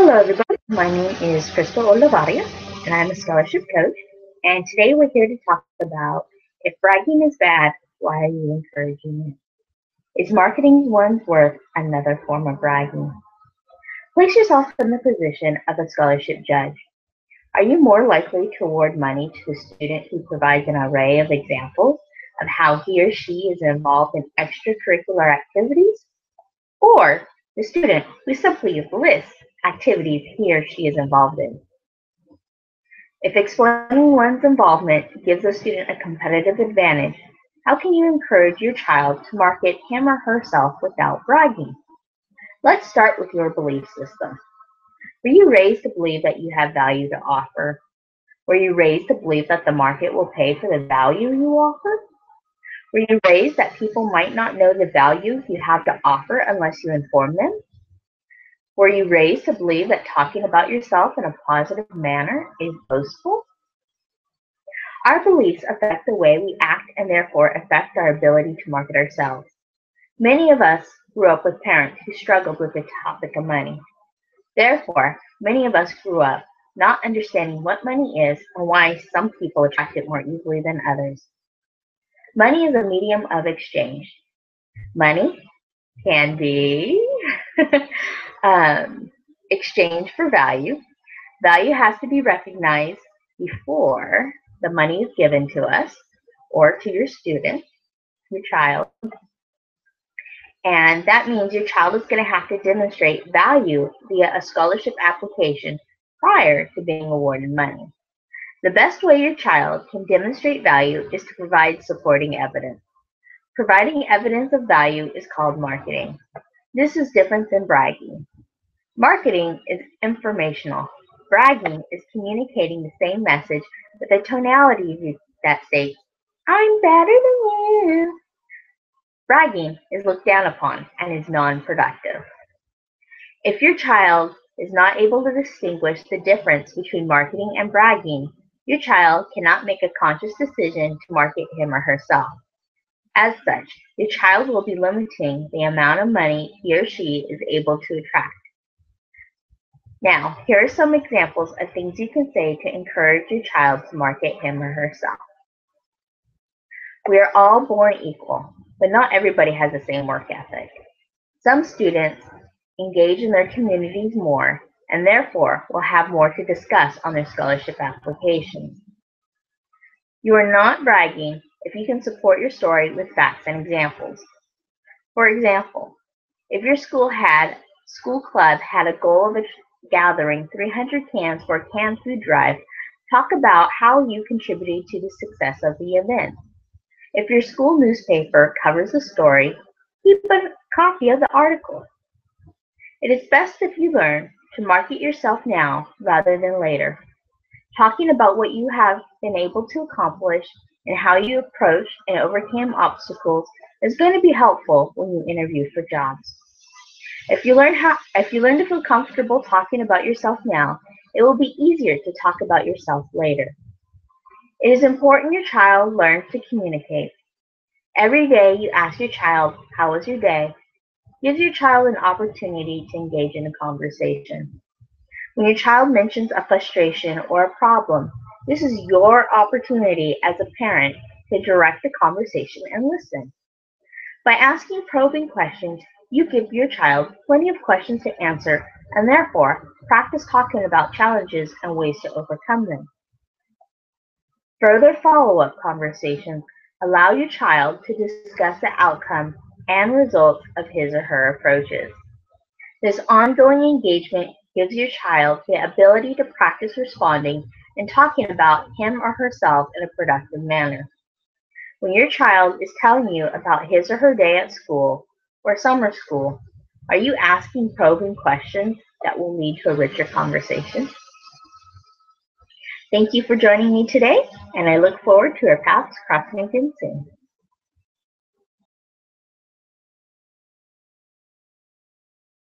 Hello, everybody. My name is Crystal Olivaria, and I'm a scholarship coach. And today we're here to talk about if bragging is bad, why are you encouraging it? Is marketing one's worth another form of bragging? Place yourself in the position of a scholarship judge. Are you more likely to award money to the student who provides an array of examples of how he or she is involved in extracurricular activities? Or the student who simply lists activities he or she is involved in? If explaining one's involvement gives a student a competitive advantage, how can you encourage your child to market him or herself without bragging? Let's start with your belief system. Were you raised to believe that you have value to offer? Were you raised to believe that the market will pay for the value you offer? Were you raised that people might not know the value you have to offer unless you inform them? Were you raised to believe that talking about yourself in a positive manner is boastful? Our beliefs affect the way we act and therefore affect our ability to market ourselves. Many of us grew up with parents who struggled with the topic of money. Therefore, many of us grew up not understanding what money is and why some people attract it more easily than others. Money is a medium of exchange. Money can be exchanged for value. Value has to be recognized before the money is given to us or to your student, your child. And that means your child is going to have to demonstrate value via a scholarship application prior to being awarded money. The best way your child can demonstrate value is to provide supporting evidence. Providing evidence of value is called marketing. This is different than bragging. Marketing is informational. Bragging is communicating the same message with a tonality that states, "I'm better than you." Bragging is looked down upon and is non-productive. If your child is not able to distinguish the difference between marketing and bragging, your child cannot make a conscious decision to market him or herself. As such, your child will be limiting the amount of money he or she is able to attract. Now, here are some examples of things you can say to encourage your child to market him or herself. We are all born equal, but not everybody has the same work ethic. Some students engage in their communities more and therefore will have more to discuss on their scholarship applications. You are not bragging if you can support your story with facts and examples. For example, if your school club had a goal of gathering 300 cans for a canned food drive, talk about how you contributed to the success of the event. If your school newspaper covers the story, keep a copy of the article. It is best if you learn to market yourself now rather than later. Talking about what you have been able to accomplish and how you approached and overcame obstacles is going to be helpful when you interview for jobs. If you learn to feel comfortable talking about yourself now, it will be easier to talk about yourself later. It is important your child learns to communicate. Every day you ask your child, "How was your day?" Gives your child an opportunity to engage in a conversation. When your child mentions a frustration or a problem, this is your opportunity as a parent to direct the conversation and listen. By asking probing questions, you give your child plenty of questions to answer and therefore practice talking about challenges and ways to overcome them. Further follow-up conversations allow your child to discuss the outcome and results of his or her approaches. This ongoing engagement gives your child the ability to practice responding and talking about him or herself in a productive manner. When your child is telling you about his or her day at school or summer school, are you asking probing questions that will lead to a richer conversation? Thank you for joining me today, and I look forward to our paths crossing again soon.